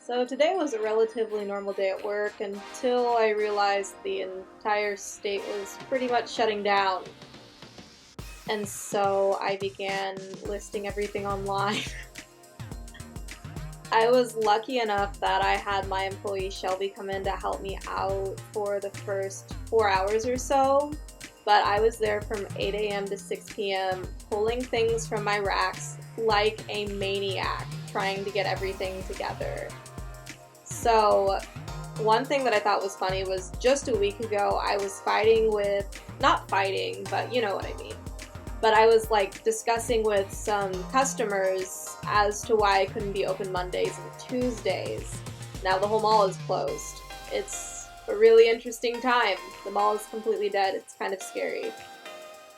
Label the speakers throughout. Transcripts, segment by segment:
Speaker 1: So today was a relatively normal day at work until I realized the entire state was pretty much shutting down. And so I began listing everything online. I was lucky enough that I had my employee Shelby come in to help me out for the first 4 hours or so. But I was there from 8 a.m. to 6 p.m. pulling things from my racks like a maniac, trying to get everything together. So one thing that I thought was funny was just a week ago I was not fighting, but you know what I mean. But I was like discussing with some customers as to why I couldn't be open Mondays and Tuesdays. Now the whole mall is closed. It's a really interesting time. The mall is completely dead. It's kind of scary.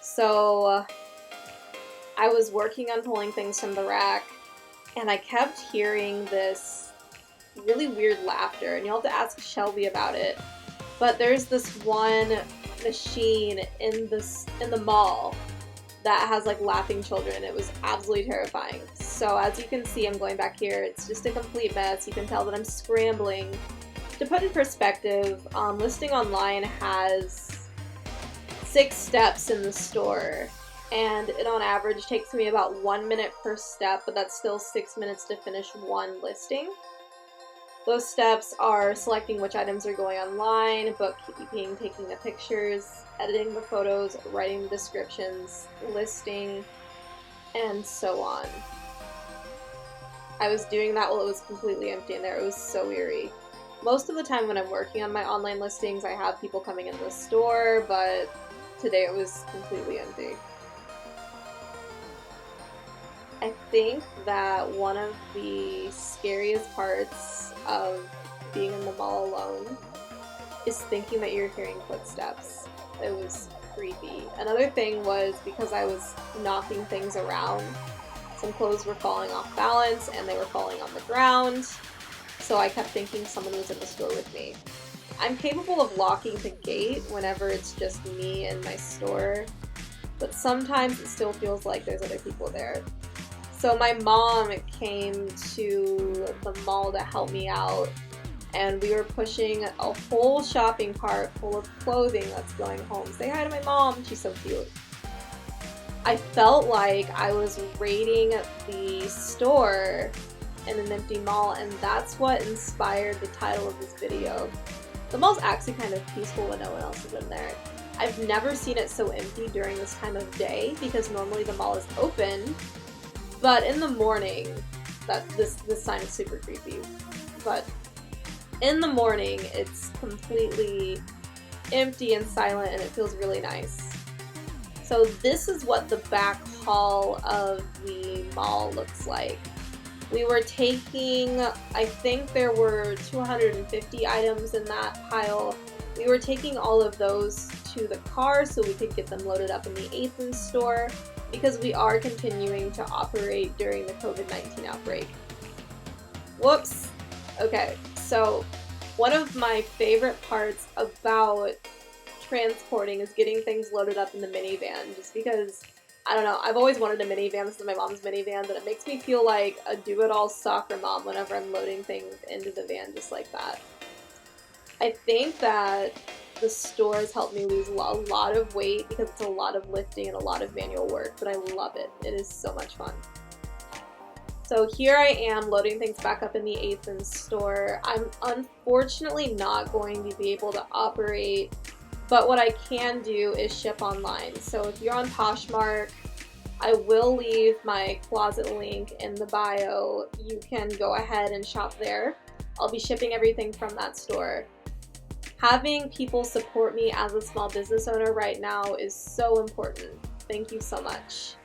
Speaker 1: So I was working on pulling things from the rack and I kept hearing this really weird laughter, and you'll have to ask Shelby about it. But there's this one machine in the mall that has like laughing children. It was absolutely terrifying. So as you can see, I'm going back here. It's just a complete mess. You can tell that I'm scrambling. To put in perspective, listing online has 6 steps in the store, and it on average takes me about 1 minute per step, but that's still 6 minutes to finish one listing. Those steps are selecting which items are going online, bookkeeping, taking the pictures, editing the photos, writing the descriptions, listing, and so on. I was doing that while it was completely empty in there. It was so eerie. Most of the time when I'm working on my online listings, I have people coming in the store, but today it was completely empty. I think that one of the scariest parts of being in the mall alone is thinking that you're hearing footsteps. It was creepy. Another thing was because I was knocking things around, some clothes were falling off balance and they were falling on the ground, so I kept thinking someone was in the store with me. I'm capable of locking the gate whenever it's just me and my store, but sometimes it still feels like there's other people there. So my mom came to the mall to help me out, and we were pushing a whole shopping cart full of clothing that's going home. Say hi to my mom, she's so cute. I felt like I was raiding the store in an empty mall, and that's what inspired the title of this video. The mall's actually kind of peaceful when no one else is in there. I've never seen it so empty during this time of day because normally the mall is open. But in the morning, this sign is super creepy, but in the morning it's completely empty and silent and it feels really nice. So this is what the back hall of the mall looks like. We were taking, I think there were 250 items in that pile. We were taking all of those to the car so we could get them loaded up in the Athens store, because we are continuing to operate during the COVID-19 outbreak. Whoops. Okay, so one of my favorite parts about transporting is getting things loaded up in the minivan, just because, I don't know, I've always wanted a minivan. This is my mom's minivan, but it makes me feel like a do-it-all soccer mom whenever I'm loading things into the van just like that. I think that the store has helped me lose a lot of weight because it's a lot of lifting and a lot of manual work, but I love it. It is so much fun. So here I am loading things back up in the Athens store. I'm unfortunately not going to be able to operate, but what I can do is ship online. So if you're on Poshmark, I will leave my closet link in the bio. You can go ahead and shop there. I'll be shipping everything from that store. Having people support me as a small business owner right now is so important. Thank you so much.